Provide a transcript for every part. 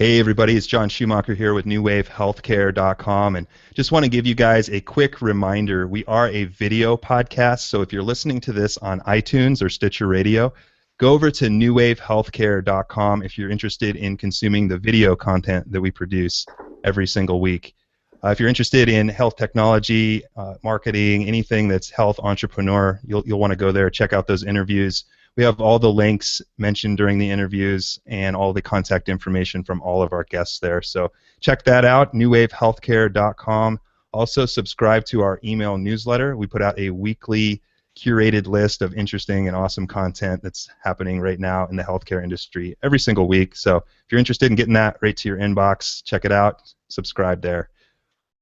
Hey everybody, it's John Schumacher here with NewWaveHealthcare.com, and just want to give you guys a quick reminder. We are a video podcast, so if you're listening to this on iTunes or Stitcher Radio, go over to NewWaveHealthcare.com if you're interested in consuming the video content that we produce every single week. If you're interested in health technology, marketing, anything that's health entrepreneur, you'll want to go there, check out those interviews. We have all the links mentioned during the interviews and all the contact information from all of our guests there. So check that out, newwavehealthcare.com. Also subscribe to our email newsletter. We put out a weekly curated list of interesting and awesome content that's happening right now in the healthcare industry every single week. So if you're interested in getting that right to your inbox, check it out, subscribe there.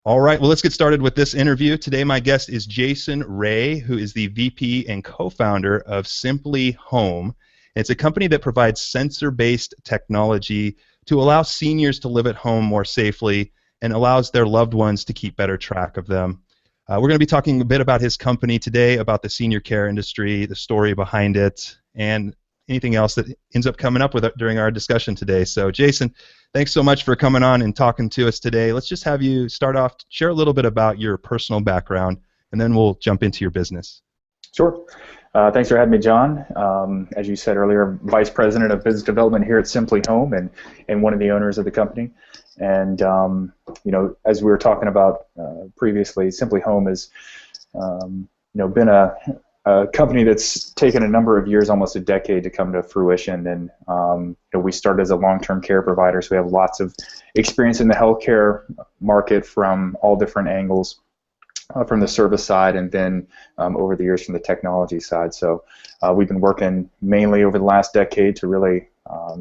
All right, well, let's get started with this interview. Today, my guest is Jason Ray, who is the VP and co-founder of SimplyHome. It's a company that provides sensor-based technology to allow seniors to live at home more safely and allows their loved ones to keep better track of them. We're going to be talking a bit about his company today, about the senior care industry, the story behind it, and anything else that ends up coming up with it during our discussion today. So, Jason, thanks so much for coming on and talking to us today. Let's just have you start off, share a little bit about your personal background, and then we'll jump into your business. Sure. Thanks for having me, John. As you said earlier, Vice President of Business Development here at SimplyHome and one of the owners of the company. And, you know, as we were talking about previously, SimplyHome has, been a company that's taken a number of years, almost a decade, to come to fruition. And we started as a long-term care provider, so we have lots of experience in the healthcare market from all different angles, from the service side, and then over the years from the technology side. So we've been working mainly over the last decade to really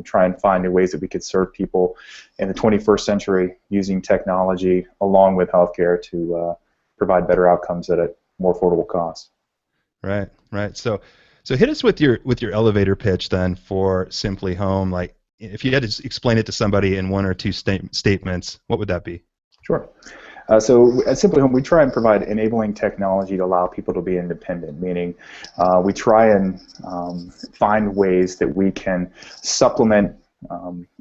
try and find new ways that we could serve people in the 21st century using technology along with healthcare to provide better outcomes at a more affordable cost. Right, right. So hit us with your elevator pitch then for SimplyHome. Like, if you had to explain it to somebody in one or two statements, what would that be? Sure. So at SimplyHome, we try and provide enabling technology to allow people to be independent, meaning we try and find ways that we can supplement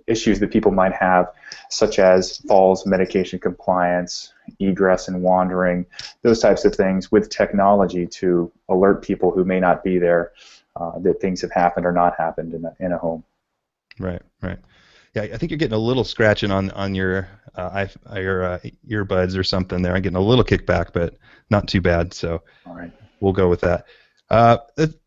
issues that people might have, such as falls, medication compliance, egress and wandering, those types of things, with technology to alert people who may not be there that things have happened or not happened in a home. Right, right. Yeah, I think you're getting a little scratching on your earbuds or something there. I'm getting a little kickback, but not too bad. So all right, we'll go with that.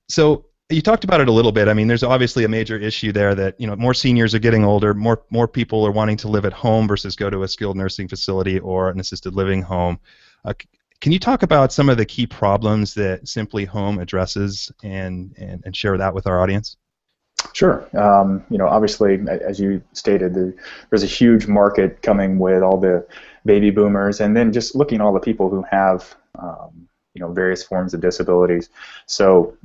So you talked about it a little bit. I mean, there's obviously a major issue there that, more seniors are getting older, more people are wanting to live at home versus go to a skilled nursing facility or an assisted living home. Can you talk about some of the key problems that SimplyHome addresses and share that with our audience? Sure. Obviously, as you stated, there's a huge market coming with all the baby boomers, and then just looking at all the people who have, various forms of disabilities. So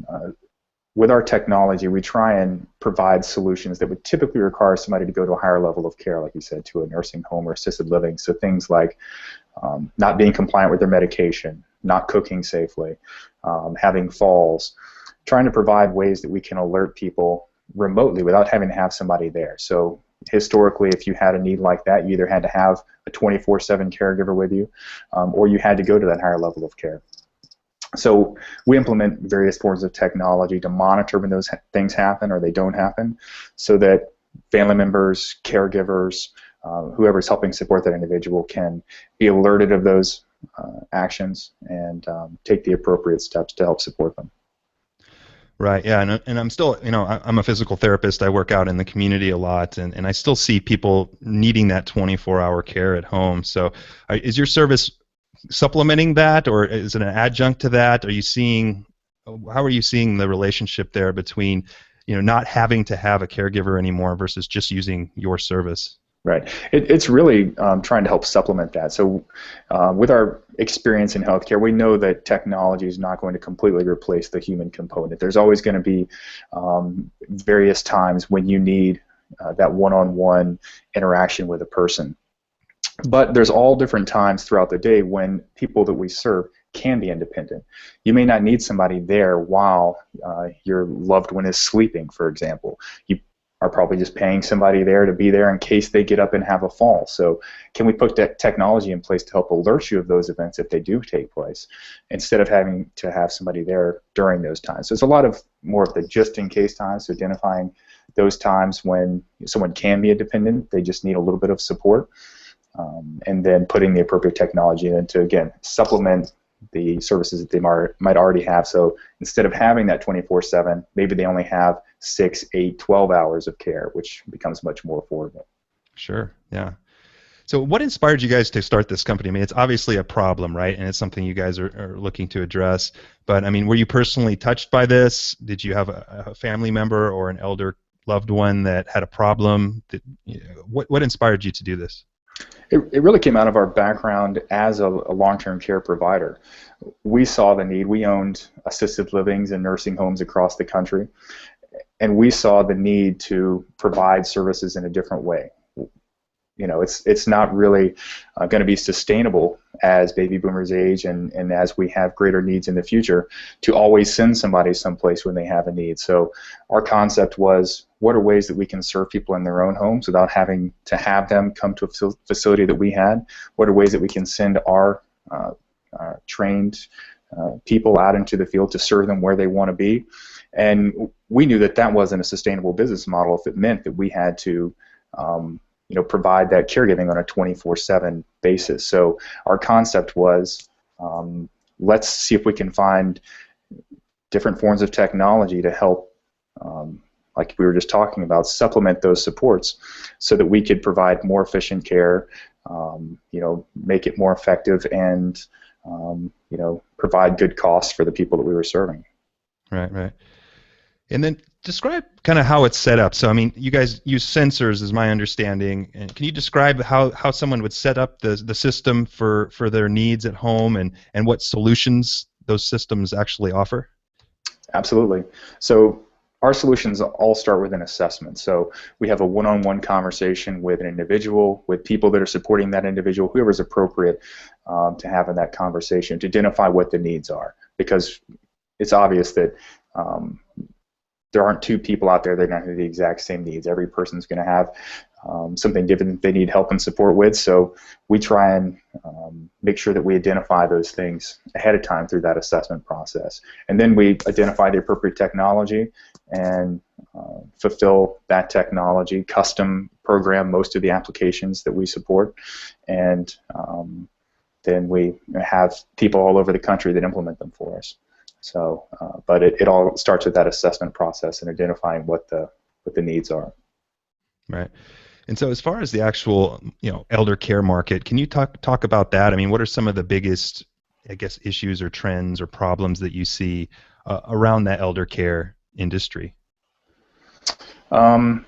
with our technology, we try and provide solutions that would typically require somebody to go to a higher level of care, like you said, to a nursing home or assisted living. So things like not being compliant with their medication, not cooking safely, having falls, trying to provide ways that we can alert people remotely without having to have somebody there. So historically, if you had a need like that, you either had to have a 24/7 caregiver with you, or you had to go to that higher level of care. So we implement various forms of technology to monitor when those things happen or they don't happen, so that family members, caregivers, whoever's helping support that individual can be alerted of those actions and take the appropriate steps to help support them. Right, yeah, and I'm still, I'm a physical therapist. I work out in the community a lot, and I still see people needing that 24-hour care at home. So is your service supplementing that, or is it an adjunct to that? How are you seeing the relationship there between, not having to have a caregiver anymore versus just using your service? Right. It's really trying to help supplement that. So with our experience in healthcare, we know that technology is not going to completely replace the human component. There's always going to be various times when you need that one-on-one interaction with a person. But there's all different times throughout the day when people that we serve can be independent. You may not need somebody there while your loved one is sleeping, for example. You are probably just paying somebody there to be there in case they get up and have a fall. So can we put technology in place to help alert you of those events if they do take place, instead of having to have somebody there during those times? So it's a lot of more of the just-in-case times, so identifying those times when someone can be a dependent, they just need a little bit of support, and then putting the appropriate technology in to, again, supplement the services that they might already have. So instead of having that 24/7, maybe they only have 6, 8, 12 hours of care, which becomes much more affordable. Sure. Yeah. So what inspired you guys to start this company? I mean, it's obviously a problem, right? And it's something you guys are looking to address. But I mean, were you personally touched by this? Did you have a family member or an elder loved one that had a problem? What inspired you to do this? It really came out of our background as a long-term care provider. We saw the need. We owned assisted livings and nursing homes across the country, and we saw the need to provide services in a different way. You know, it's not really going to be sustainable as baby boomers age and as we have greater needs in the future to always send somebody someplace when they have a need. So our concept was, what are ways that we can serve people in their own homes without having to have them come to a facility that we had? What are ways that we can send our trained people out into the field to serve them where they want to be? And we knew that that wasn't a sustainable business model if it meant that we had to provide that caregiving on a 24/7 basis. So our concept was, let's see if we can find different forms of technology to help, like we were just talking about, supplement those supports so that we could provide more efficient care, make it more effective, and provide good costs for the people that we were serving. Right, right. And then describe kind of how it's set up. So, I mean, you guys use sensors, is my understanding. And can you describe how someone would set up the system for their needs at home and what solutions those systems actually offer? Absolutely. So our solutions all start with an assessment. So we have a one-on-one conversation with an individual, with people that are supporting that individual, whoever's appropriate to have in that conversation, to identify what the needs are. Because it's obvious that there aren't two people out there that are going to have the exact same needs. Every person's going to have something different that they need help and support with. So we try and make sure that we identify those things ahead of time through that assessment process. And then we identify the appropriate technology and fulfill that technology, custom program most of the applications that we support, and then we have people all over the country that implement them for us. So, but it all starts with that assessment process and identifying what the needs are. Right. And so, as far as the actual elder care market, can you talk about that? I mean, what are some of the biggest, I guess, issues or trends or problems that you see around that elder care industry? You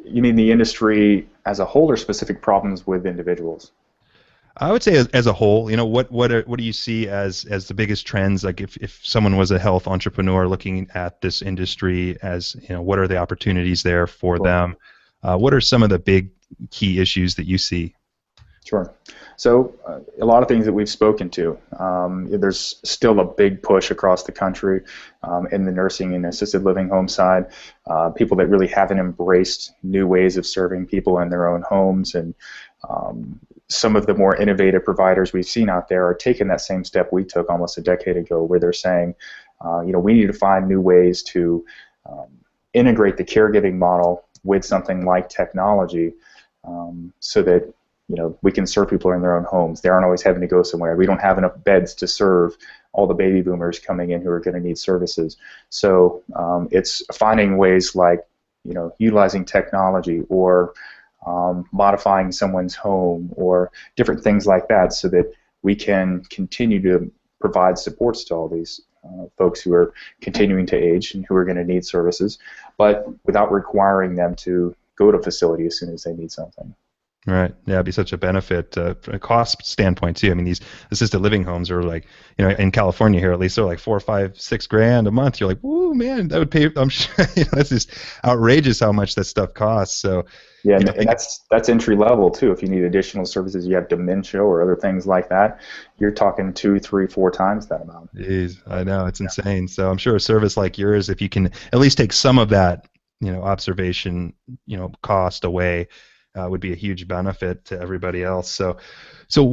mean the industry as a whole, or specific problems with individuals? I would say as a whole, what do you see as the biggest trends? Like if someone was a health entrepreneur looking at this industry, as what are the opportunities there for them? What are some of the big key issues that you see? Sure. So a lot of things that we've spoken to. There's still a big push across the country in the nursing and assisted living home side. People that really haven't embraced new ways of serving people in their own homes, and some of the more innovative providers we've seen out there are taking that same step we took almost a decade ago, where they're saying, we need to find new ways to integrate the caregiving model with something like technology, so that we can serve people in their own homes. They aren't always having to go somewhere. We don't have enough beds to serve all the baby boomers coming in who are going to need services. So it's finding ways like utilizing technology, or modifying someone's home, or different things like that, so that we can continue to provide supports to all these folks who are continuing to age and who are going to need services, but without requiring them to go to a facility as soon as they need something. Right. Yeah, it'd be such a benefit from a cost standpoint too. I mean, these assisted living homes are like, in California here at least, they're like $4, $5, $6 a month. You're like, whoa, man, that would pay. I'm sure, that's just outrageous how much that stuff costs. So yeah, and that's entry level too. If you need additional services, you have dementia or other things like that, you're talking 2, 3, 4 times that amount. Jeez, I know, it's insane. So I'm sure a service like yours, if you can at least take some of that observation, cost away, would be a huge benefit to everybody else. So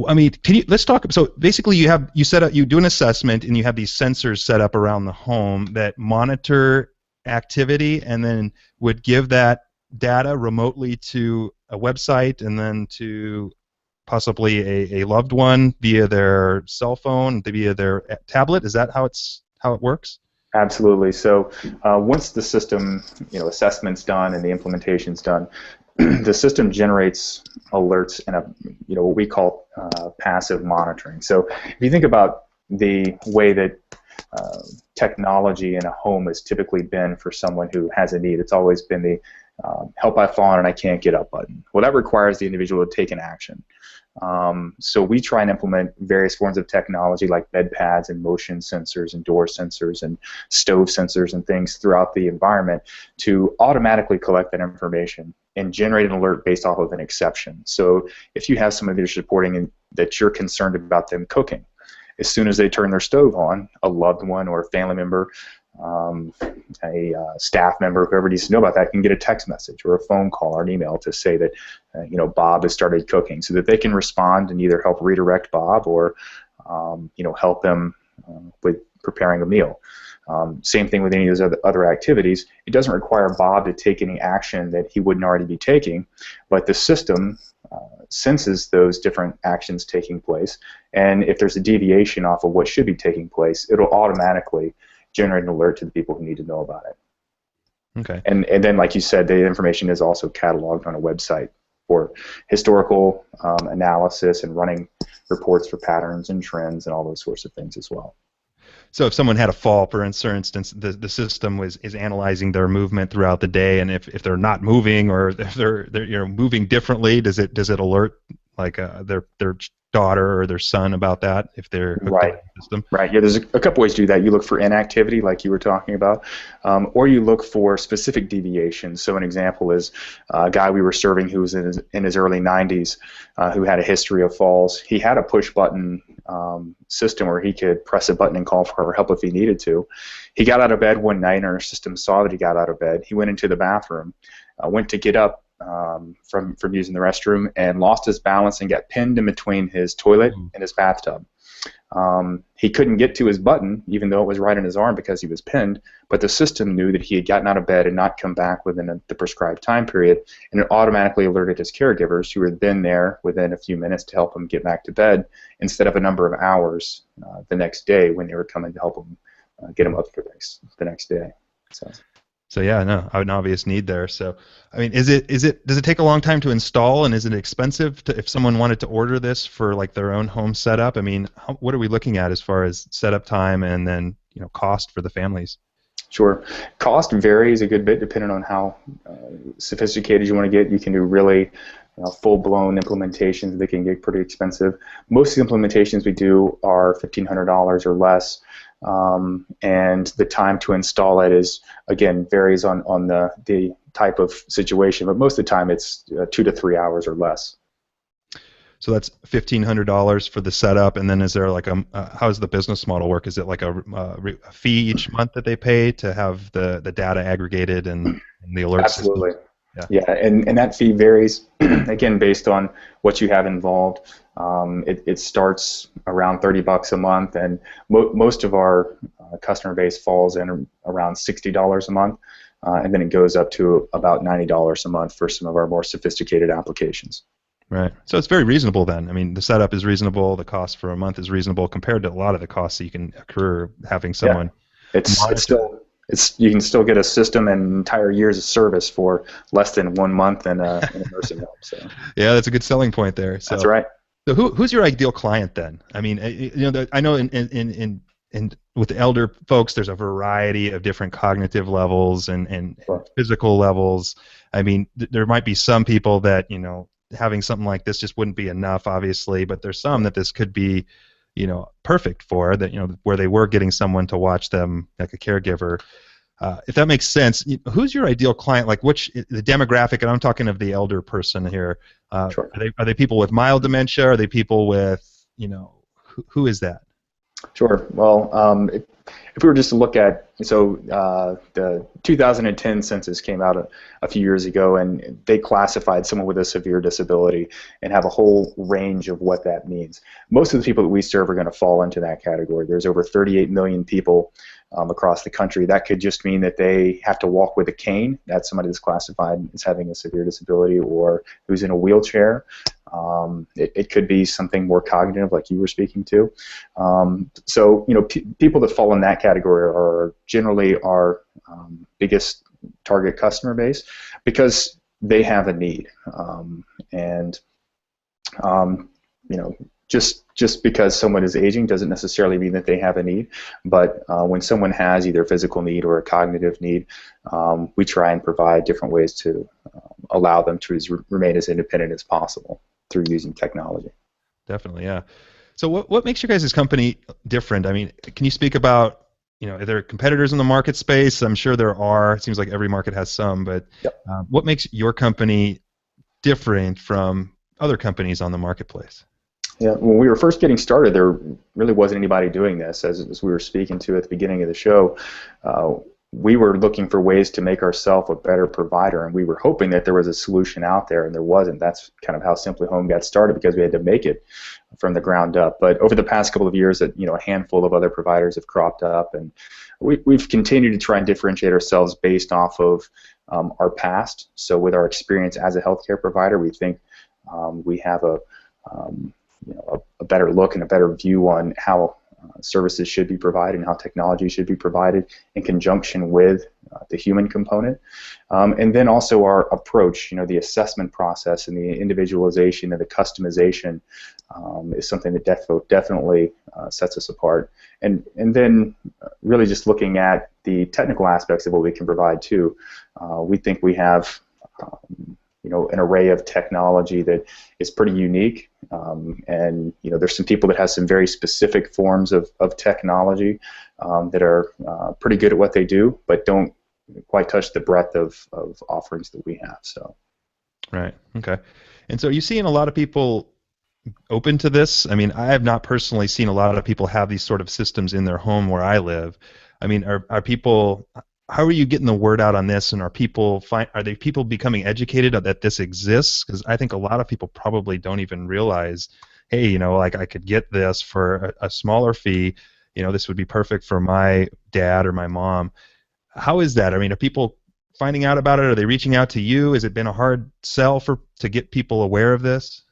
I mean, let's talk. So basically, you do an assessment, and you have these sensors set up around the home that monitor activity, and then would give that data remotely to a website, and then to possibly a loved one via their cell phone, via their tablet. Is that how it works? Absolutely. So once the system, assessment's done and the implementation's done, the system generates alerts in a, what we call passive monitoring. So if you think about the way that technology in a home has typically been for someone who has a need, it's always been the help, I've fallen and I can't get up button. Well, that requires the individual to take an action. So we try and implement various forms of technology like bed pads and motion sensors and door sensors and stove sensors and things throughout the environment to automatically collect that information and generate an alert based off of an exception. So if you have someone that you're supporting and that you're concerned about them cooking, as soon as they turn their stove on, a loved one or a family member, a staff member, whoever needs to know about that, can get a text message or a phone call or an email to say that Bob has started cooking, so that they can respond and either help redirect Bob or help them with preparing a meal. Same thing with any of those other activities. It doesn't require Bob to take any action that he wouldn't already be taking, but the system senses those different actions taking place, and if there's a deviation off of what should be taking place, it'll automatically generate an alert to the people who need to know about it. Okay. And then, like you said, the information is also cataloged on a website for historical analysis and running reports for patterns and trends and all those sorts of things as well. So if someone had a fall, for instance, the system is analyzing their movement throughout the day, and if they're not moving or if they're moving differently, does it alert like their daughter or their son about that if they're hooked right. to the system? Right. Yeah, there's a couple ways to do that. You look for inactivity, like you were talking about, or you look for specific deviations. So an example is a guy we were serving who was in his early 90s, who had a history of falls. He had a push-button system where he could press a button and call for help if he needed to. He got out of bed one night, and our system saw that he got out of bed. He went into the bathroom, went to get up from using the restroom, and lost his balance and got pinned in between his toilet and his bathtub. He couldn't get to his button, even though it was right in his arm because he was pinned, but the system knew that he had gotten out of bed and not come back within the prescribed time period, and it automatically alerted his caregivers, who were then there within a few minutes to help him get back to bed, instead of a number of hours the next day when they were coming to help him get him up for the next day. So yeah, no, an obvious need there. So, I mean, does it take a long time to install, and is it expensive if someone wanted to order this for like their own home setup? I mean, what are we looking at as far as setup time and then cost for the families? Sure. Cost varies a good bit depending on how sophisticated you want to get. You can do really full-blown implementations that can get pretty expensive. Most of the implementations we do are $1,500 or less. And the time to install it again, varies on the type of situation, but most of the time it's 2 to 3 hours or less. So that's $1,500 for the setup, and then is there like how does the business model work? Is it like a fee each month that they pay to have the data aggregated and the alerts? Absolutely. Yeah, and that fee varies, again, based on what you have involved. It starts around $30 a month, and most of our customer base falls in around $60 a month, and then it goes up to about $90 a month for some of our more sophisticated applications. Right. So it's very reasonable then. I mean, the setup is reasonable, the cost for a month is reasonable compared to a lot of the costs that you can accrue having someone. Yeah. You can still get a system and entire years of service for less than 1 month in a nursing home. So. Yeah, that's a good selling point there. So, that's right. So who's your ideal client then? I mean, I know in with the elder folks, there's a variety of different cognitive levels and Sure. physical levels. I mean, there might be some people that having something like this just wouldn't be enough, obviously, but there's some that this could be perfect for, that where they were getting someone to watch them like a caregiver. If that makes sense, who's your ideal client? Like the demographic, and I'm talking of the elder person here. Sure. Are they people with mild dementia? Are they people with who is that? Sure. Well, if we were just to look at, the 2010 census came out a few years ago, and they classified someone with a severe disability and have a whole range of what that means. Most of the people that we serve are going to fall into that category. There's over 38 million people across the country. That could just mean that they have to walk with a cane. That's somebody that's classified as having a severe disability, or who's in a wheelchair. It could be something more cognitive, like you were speaking to. People that fall in that category are generally our biggest target customer base because they have a need. And you know, just because someone is aging doesn't necessarily mean that they have a need. But when someone has either a physical need or a cognitive need, we try and provide different ways to allow them to remain as independent as possible through using technology. Definitely, yeah. So what makes your guys' company different? I mean, can you speak about, are there competitors in the market space? I'm sure there are. It seems like every market has some, but Yep. What makes your company different from other companies on the marketplace? Yeah, when we were first getting started, there really wasn't anybody doing this. As we were speaking to at the beginning of the show, we were looking for ways to make ourselves a better provider, and we were hoping that there was a solution out there, and there wasn't. That's kind of how SimplyHome got started, because we had to make it from the ground up. But over the past couple of years, a handful of other providers have cropped up, and we've continued to try and differentiate ourselves based off of our past. So with our experience as a healthcare provider, we think we have a better look and a better view on how services should be provided and how technology should be provided in conjunction with the human component. And then also our approach, the assessment process and the individualization and the customization is something that definitely sets us apart. And then really just looking at the technical aspects of what we can provide too. We think we have an array of technology that is pretty unique, and there's some people that have some very specific forms of technology that are pretty good at what they do, but don't quite touch the breadth of offerings that we have. So, right, okay. And so, are you seeing a lot of people open to this? I mean, I have not personally seen a lot of people have these sort of systems in their home where I live. I mean, are people? How are you getting the word out on this, and are people becoming educated that this exists? Because I think a lot of people probably don't even realize, hey, like I could get this for a smaller fee. This would be perfect for my dad or my mom. How is that? I mean, are people finding out about it? Are they reaching out to you? Has it been a hard sell to get people aware of this?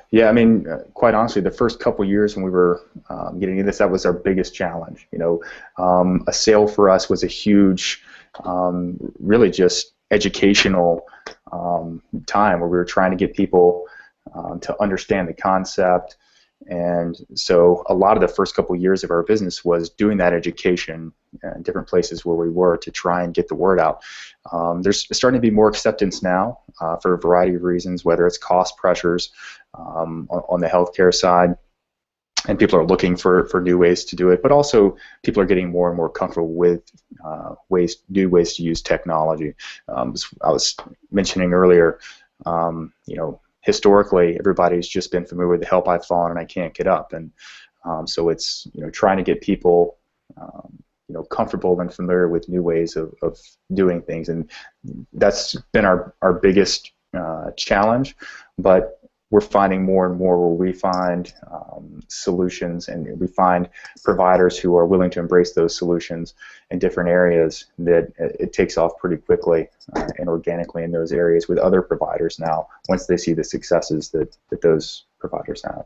Yeah, I mean, quite honestly, the first couple years when we were getting into this, that was our biggest challenge. A sale for us was a huge, really just educational time where we were trying to get people to understand the concept. And so a lot of the first couple years of our business was doing that education in different places where we were to try and get the word out. There's starting to be more acceptance now for a variety of reasons, whether it's cost pressures on the healthcare side, and people are looking for new ways to do it, but also people are getting more and more comfortable with new ways to use technology. As I was mentioning earlier, historically, everybody's just been familiar with the help I've fallen and I can't get up, and so it's trying to get people comfortable and familiar with new ways of doing things, and that's been our biggest challenge. But we're finding more and more where we find solutions, and we find providers who are willing to embrace those solutions in different areas, that it takes off pretty quickly and organically in those areas with other providers now, once they see the successes that those providers have.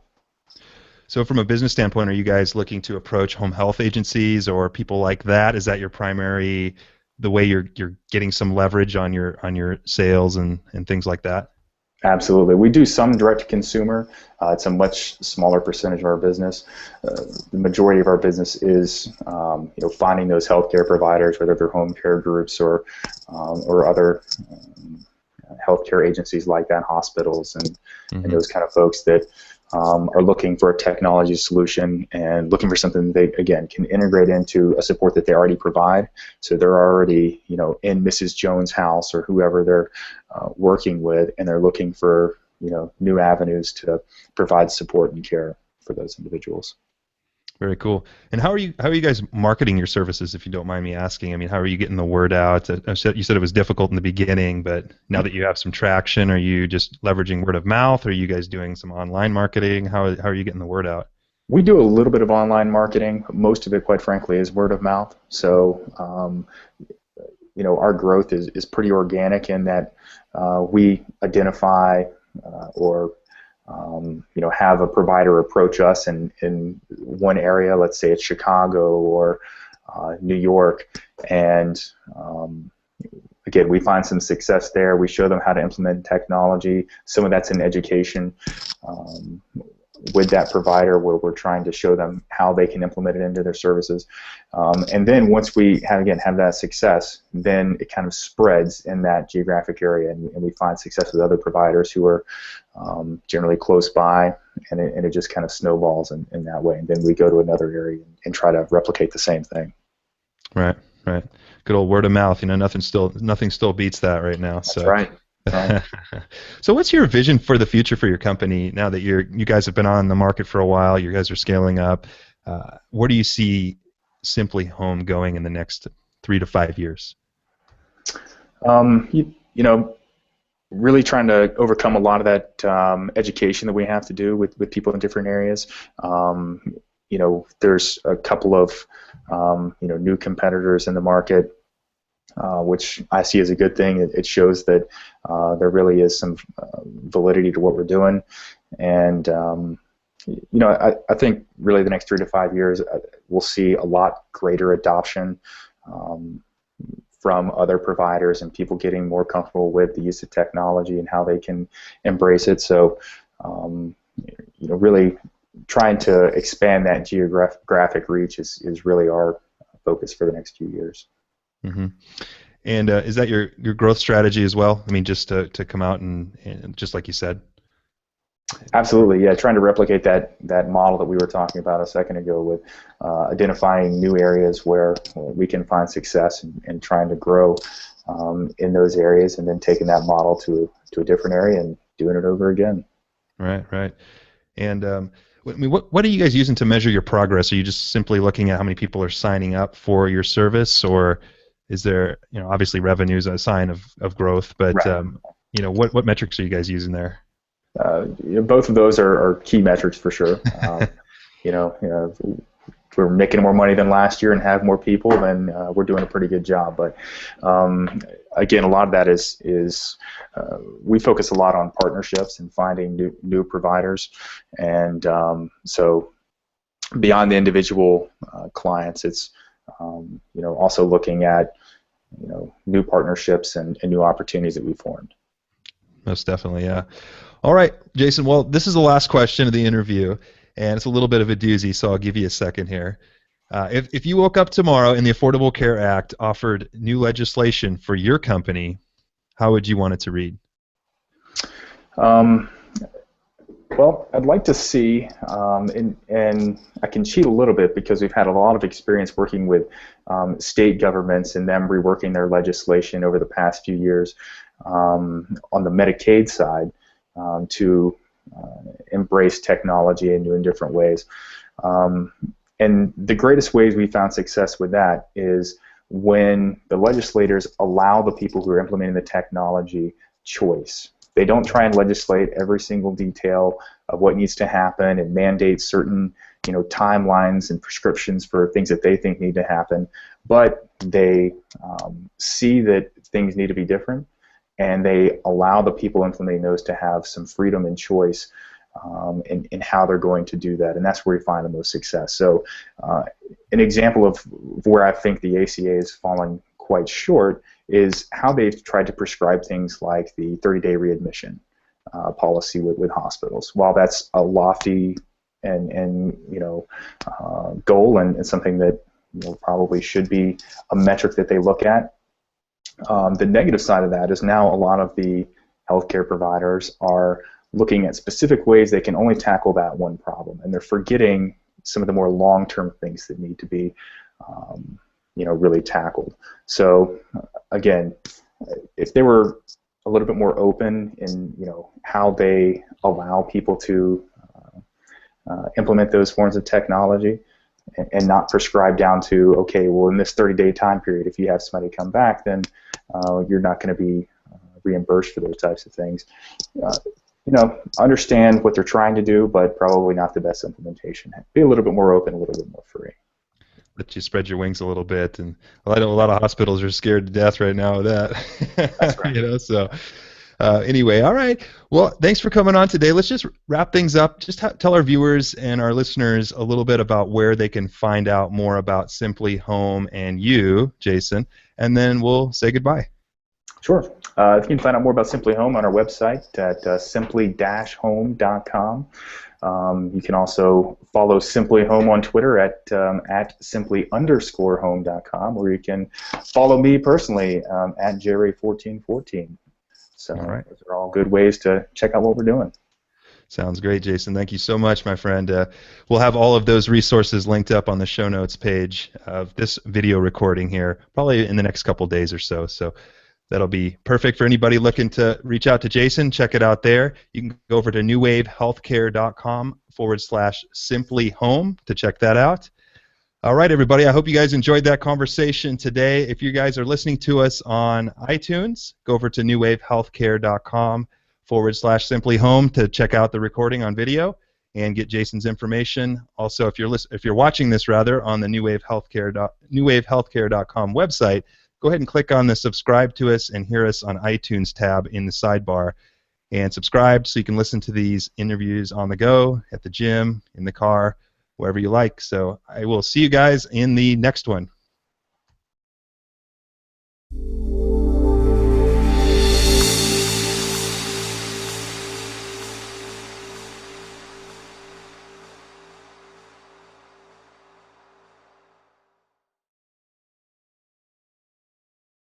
So from a business standpoint, are you guys looking to approach home health agencies or people like that? Is that your primary, the way you're getting some leverage on your sales and things like that? Absolutely. We do some direct-to-consumer. It's a much smaller percentage of our business. The majority of our business is finding those healthcare providers, whether they're home care groups or other healthcare agencies like that, hospitals and those kind of folks that are looking for a technology solution and looking for something they, again, can integrate into a support that they already provide. So they're already, in Mrs. Jones' house or whoever they're working with, and they're looking for, new avenues to provide support and care for those individuals. Very cool. And how are you guys marketing your services, if you don't mind me asking? I mean, how are you getting the word out? You said it was difficult in the beginning, but now that you have some traction, are you just leveraging word of mouth? Are you guys doing some online marketing? How are you getting the word out? We do a little bit of online marketing. Most of it, quite frankly, is word of mouth. So, our growth is pretty organic in that we identify or have a provider approach us in one area. Let's say it's Chicago or New York, and again, we find some success there. We show them how to implement technology. Some of that's in education. With that provider, where we're trying to show them how they can implement it into their services, and then once we have that success, then it kind of spreads in that geographic area, and we find success with other providers who are generally close by, and it just kind of snowballs in that way, and then we go to another area and try to replicate the same thing. Right, right. Good old word of mouth. Nothing still beats that right now. That's right. Right. So what's your vision for the future for your company now that you guys have been on the market for a while, you guys are scaling up? Where do you see SimplyHome going in the next 3 to 5 years? Really trying to overcome a lot of that education that we have to do with people in different areas. There's a couple of new competitors in the market, which I see as a good thing. It shows that there really is some validity to what we're doing, and I think really the next 3 to 5 years we'll see a lot greater adoption from other providers and people getting more comfortable with the use of technology and how they can embrace it. So, really trying to expand that geographic reach is really our focus for the next few years. Mm-hmm. And is that your growth strategy as well? I mean, just to come out and just like you said. Absolutely, yeah. Trying to replicate that model that we were talking about a second ago with identifying new areas where we can find success and trying to grow in those areas, and then taking that model to a different area and doing it over again. Right, right. And what are you guys using to measure your progress? Are you just simply looking at how many people are signing up for your service, or is there, obviously revenue is a sign of growth, but right. What metrics are you guys using there? Both of those are key metrics for sure. If we're making more money than last year and have more people, then we're doing a pretty good job. But again, a lot of that is we focus a lot on partnerships and finding new providers, and so beyond the individual clients, it's also looking at new partnerships and new opportunities that we formed. Most definitely, yeah. All right, Jason. Well, this is the last question of the interview, and it's a little bit of a doozy, so I'll give you a second here. If you woke up tomorrow and the Affordable Care Act offered new legislation for your company, how would you want it to read? Well, I'd like to see, and I can cheat a little bit because we've had a lot of experience working with state governments and them reworking their legislation over the past few years on the Medicaid side to embrace technology in new and different ways. And the greatest ways we found success with that is when the legislators allow the people who are implementing the technology choice. They don't try and legislate every single detail of what needs to happen and mandate certain timelines and prescriptions for things that they think need to happen, but they see that things need to be different, and they allow the people implementing those to have some freedom and choice in how they're going to do that, and that's where we find the most success. So an example of where I think the ACA is falling quite short is how they've tried to prescribe things like the 30-day readmission policy with hospitals. While that's a lofty and goal and something that probably should be a metric that they look at, the negative side of that is now a lot of the healthcare providers are looking at specific ways they can only tackle that one problem, and they're forgetting some of the more long-term things that need to be really tackled. So again, if they were a little bit more open in how they allow people to implement those forms of technology, and not prescribe down to, okay, well, in this 30-day time period, if you have somebody come back, then you're not going to be reimbursed for those types of things. Understand what they're trying to do, but probably not the best implementation. Be a little bit more open, a little bit more free. Let you spread your wings a little bit, and I know a lot of hospitals are scared to death right now of that. That's right. So anyway, all right. Well, thanks for coming on today. Let's just wrap things up. Just tell our viewers and our listeners a little bit about where they can find out more about SimplyHome and you, Jason, and then we'll say goodbye. Sure. You can find out more about SimplyHome on our website at simply-home.com. You can also follow SimplyHome on Twitter at simply_home.com, or you can follow me personally at Jerry1414. So those are all good ways to check out what we're doing. Sounds great, Jason. Thank you so much, my friend. We'll have all of those resources linked up on the show notes page of this video recording here, probably in the next couple days or so. So that'll be perfect for anybody looking to reach out to Jason. Check it out there. You can go over to newwavehealthcare.com/simplyhome to check that out. All right, everybody. I hope you guys enjoyed that conversation today. If you guys are listening to us on iTunes, go over to newwavehealthcare.com/simplyhome to check out the recording on video and get Jason's information. Also, if you're watching this rather on the newwavehealthcare.com website, go ahead and click on the subscribe to us and hear us on iTunes tab in the sidebar. And subscribe so you can listen to these interviews on the go, at the gym, in the car, wherever you like. So I will see you guys in the next one.